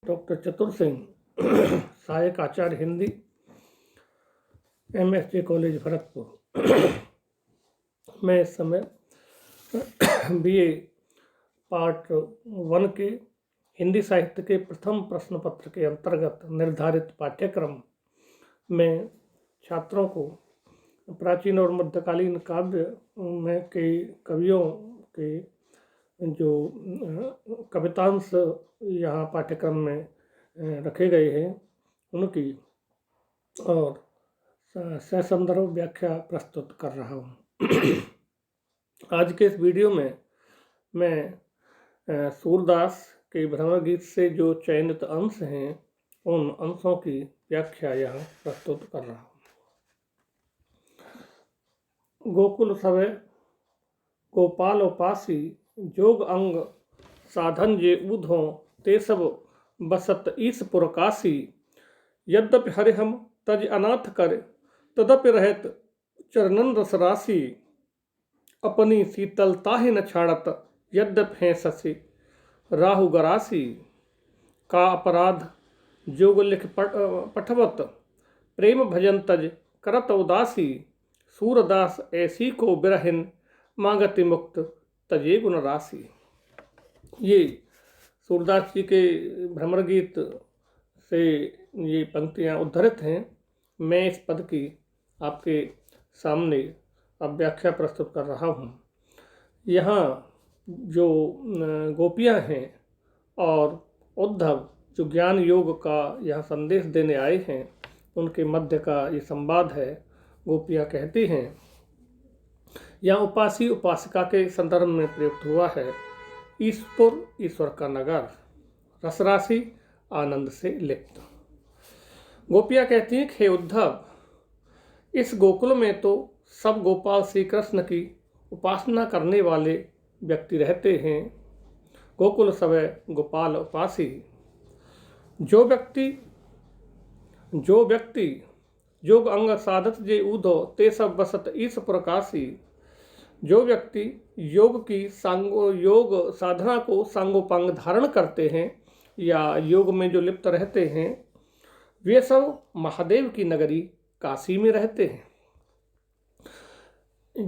Doctor चतुर सिंह, सहायक आचार्य Hindi, MSJ college Bharatpur. मैं इस समय BA पार्ट 1 के हिंदी साहित्य के प्रथम प्रश्न पत्र के अंतर्गत निर्धारित पाठ्यक्रम में छात्रों को प्राचीन और मध्यकालीन काव्य में के कवियों के जो कवितांश यहाँ पाठ्यक्रम में रखे गए हैं उनकी और ससंदर्भ व्याख्या प्रस्तुत कर रहा हूँ। आज के इस वीडियो में मैं सूरदास के भ्रमर गीत से जो चयनित अंश हैं उन अंशों की व्याख्या यहाँ प्रस्तुत कर रहा हूँ। गोकुल सवे गोपाल उपासी जोग अंग साधन जे ऊधों ते सब बसत ईस पुरकासी। यद्यपि हरि हम तज अनाथ कर तदपि रहत चरणन रस राशि। अपनी शीतलता ही न छाड़त यद्यपि हैं शशि राहु गरासी। का अपराध जोग लिख पठवत प्रेम भजन तज करत उदासी। सूरदास ऐसी को बिरहिन मांगति मुक्त तजे गुण राशि। ये सूरदास जी के भ्रमर गीत से ये पंक्तियाँ उद्धृत हैं। मैं इस पद की आपके सामने अब व्याख्या प्रस्तुत कर रहा हूँ। यहाँ जो गोपियाँ हैं और उद्धव जो ज्ञान योग का यहाँ संदेश देने आए हैं उनके मध्य का ये संवाद है। गोपियाँ कहती हैं, यहाँ उपासी उपासिका के संदर्भ में प्रयुक्त हुआ है। ईश्वर ईश्वर का नगर, रसराशि आनंद से लिप्त। गोपियाँ कहती हैं, हे उद्धव, इस गोकुल में तो सब गोपाल श्री कृष्ण की उपासना करने वाले व्यक्ति रहते हैं। गोकुल सवै गोपाल उपासी। जो व्यक्ति जोग अंग साधत जे ऊधो ते सब बसत ईस प्रकाशी। जो व्यक्ति योग साधना को सांगोपांग धारण करते हैं या योग में जो लिप्त रहते हैं वे सब महादेव की नगरी काशी में रहते हैं।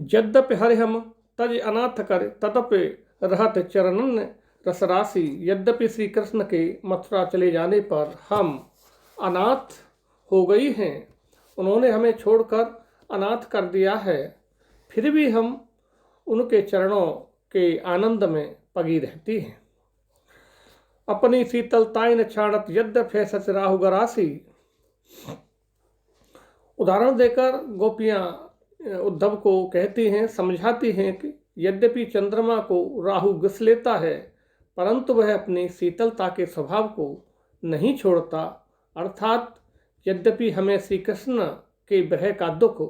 यद्यपि हरि हम तज अनाथ कर तदपि रहत चरणन रसराशि। यद्यपि श्री कृष्ण के मथुरा चले जाने पर हम अनाथ हो गई हैं, उन्होंने हमें छोड़कर अनाथ कर दिया है, फिर भी हम उनके चरणों के आनंद में पगी रहती हैं। अपनी शीतलताई न छाड़त यद्यपि है सच राहु गरासी। उदाहरण देकर गोपियाँ उद्धव को कहती हैं, समझाती हैं कि यद्यपि चंद्रमा को राहु घिस लेता है परंतु वह अपनी शीतलता के स्वभाव को नहीं छोड़ता। अर्थात यद्यपि हमें श्री कृष्ण के विरह का दुख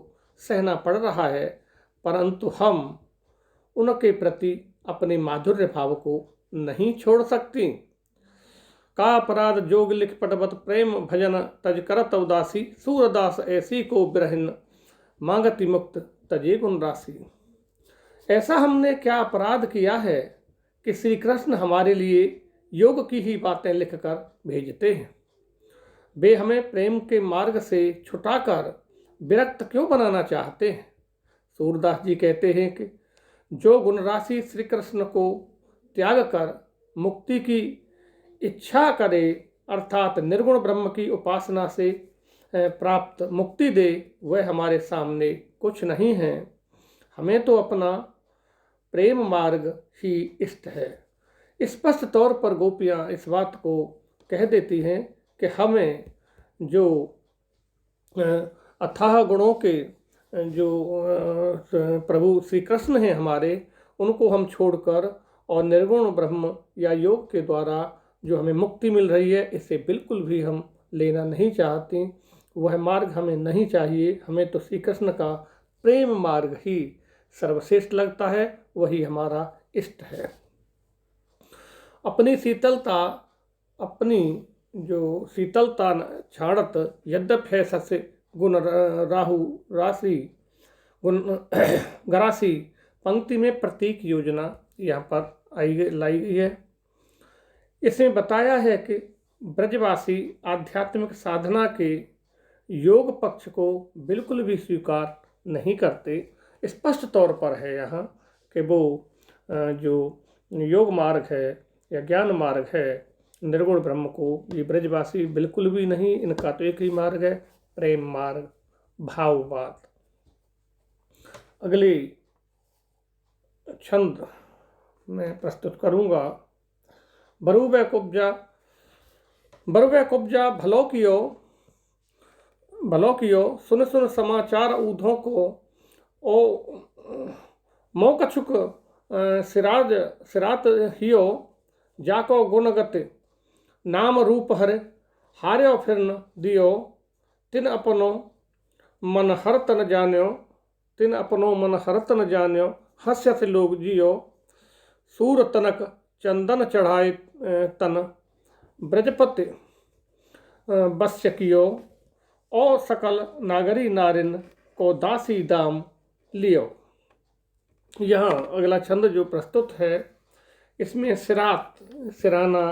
सहना पड़ रहा है परंतु हम उनके प्रति अपने माधुर्य भाव को नहीं छोड़ सकती। का अपराध जोग लिख पटवत प्रेम भजन तज करत उदासी। सूरदास ऐसी को बिरहिन मांगति मुक्त तजे गुण राशि। ऐसा हमने क्या अपराध किया है कि श्री कृष्ण हमारे लिए योग की ही बातें लिखकर भेजते हैं। वे हमें प्रेम के मार्ग से छुटाकर विरक्त क्यों बनाना चाहते हैं। सूरदास जी कहते हैं कि जो गुण राशि श्री कृष्ण को त्याग कर मुक्ति की इच्छा करे अर्थात निर्गुण ब्रह्म की उपासना से प्राप्त मुक्ति दे वह हमारे सामने कुछ नहीं है। हमें तो अपना प्रेम मार्ग ही इष्ट है। स्पष्ट तौर पर गोपियाँ इस बात को कह देती हैं कि हमें जो अथाह गुणों के जो प्रभु श्री कृष्ण हैं हमारे, उनको हम छोड़कर और निर्गुण ब्रह्म या योग के द्वारा जो हमें मुक्ति मिल रही है इसे बिल्कुल भी हम लेना नहीं चाहते। वह मार्ग हमें नहीं चाहिए। हमें तो श्री कृष्ण का प्रेम मार्ग ही सर्वश्रेष्ठ लगता है, वही हमारा इष्ट है। अपनी शीतलता छाड़त यद्यपि है सस्य गुण राहु राशि गुण गरासी। पंक्ति में प्रतीक योजना यहाँ पर लाई गई है। इसमें बताया है कि ब्रजवासी आध्यात्मिक साधना के योग पक्ष को बिल्कुल भी स्वीकार नहीं करते। स्पष्ट तौर पर है यहाँ कि वो जो योग मार्ग है या ज्ञान मार्ग है निर्गुण ब्रह्म को ये ब्रजवासी बिल्कुल भी नहीं, इनका तो एक ही मार्ग है, प्रेम मार्ग, भाववाद। अगली छंद मैं प्रस्तुत करूंगा। बरूबे कुब्जा भलो कियो सुन सुन समाचार ऊधों को ओ मौकछुक सिरात हियो जाको गुणगत नाम रूप हर हार्यो फिर न दियो तिन अपनो मन हरत न जान्यो हस्यत लोग जियो सूर तनक चंदन चढ़ाए तन ब्रजपति बस्य कियो और सकल नागरी नारिन को दासी दाम लियो। यहाँ अगला छंद जो प्रस्तुत है इसमें सिराना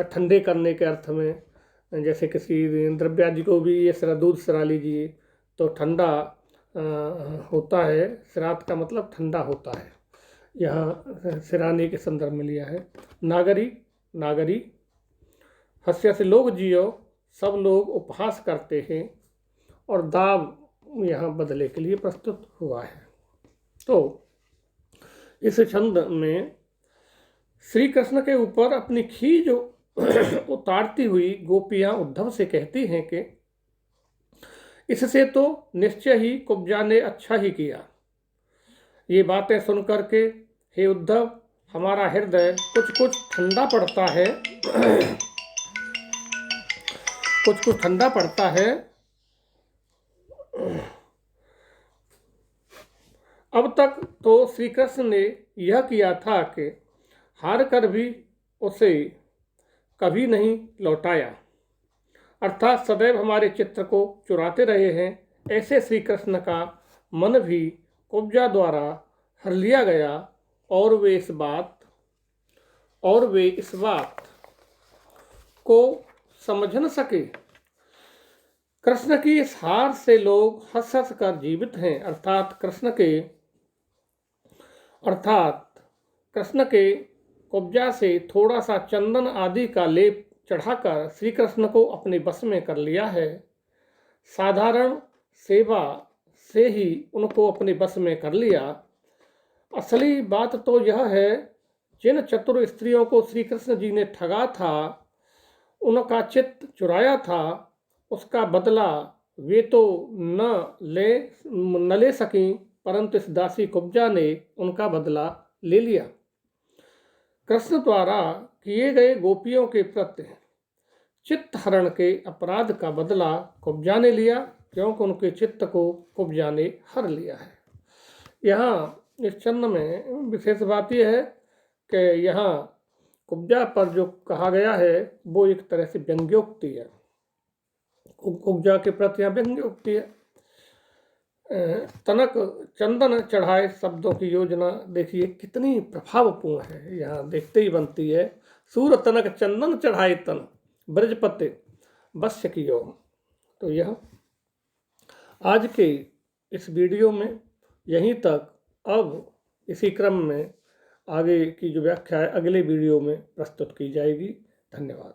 ठंडे करने के अर्थ में, जैसे किसी द्रव्यादि को भी ये दूध सिरा लीजिए तो ठंडा होता है, सिरात का मतलब ठंडा होता है, यहाँ सिराने के संदर्भ में लिया है। नागरी हस्य से लोग जियो, सब लोग उपहास करते हैं, और दाव यहाँ बदले के लिए प्रस्तुत हुआ है। तो इस छंद में श्री कृष्ण के ऊपर अपनी खीज उतारती हुई गोपियां उद्धव से कहती हैं कि इससे तो निश्चय ही कुब्जा ने अच्छा ही किया। ये बातें सुनकर के हे उद्धव हमारा हृदय कुछ ठंडा पड़ता है कुछ ठंडा पड़ता है। अब तक तो श्री कृष्ण ने यह किया था कि हार कर भी उसे कभी नहीं लौटाया, अर्थात सदैव हमारे चित्त को चुराते रहे हैं। ऐसे श्री कृष्ण का मन भी कुब्जा द्वारा हर लिया गया, और वे इस बात को समझ न सके। कृष्ण की इस हार से लोग हंस हंस कर जीवित हैं, अर्थात कृष्ण के कुब्जा से थोड़ा सा चंदन आदि का लेप चढ़ाकर श्री कृष्ण को अपने बस में कर लिया है। साधारण सेवा से ही उनको अपने बस में कर लिया। असली बात तो यह है, जिन चतुर स्त्रियों को श्री कृष्ण जी ने ठगा था, उनका चित्त चुराया था, उसका बदला वे तो न ले सकी, परंतु इस दासी कुब्जा ने उनका बदला ले लिया। कृष्ण द्वारा किए गए गोपियों के प्रति चित्त हरण के अपराध का बदला कुब्जा ने लिया, क्योंकि उनके चित्त को कुब्जा ने हर लिया है। यहाँ इस छंद में विशेष बात यह है कि यहाँ कुब्जा पर जो कहा गया है वो एक तरह से व्यंग्योक्ति है। कुब्जा के प्रति यहाँ व्यंग्योक्ति है। तनक चंदन चढ़ाए शब्दों की योजना देखिए कितनी प्रभावपूर्ण है, यहाँ देखते ही बनती है। सूर तनक चंदन चढ़ाए तन ब्रजपति बस्य कियो। तो यह आज के इस वीडियो में यहीं तक। अब इसी क्रम में आगे की जो व्याख्या है अगले वीडियो में प्रस्तुत की जाएगी। धन्यवाद।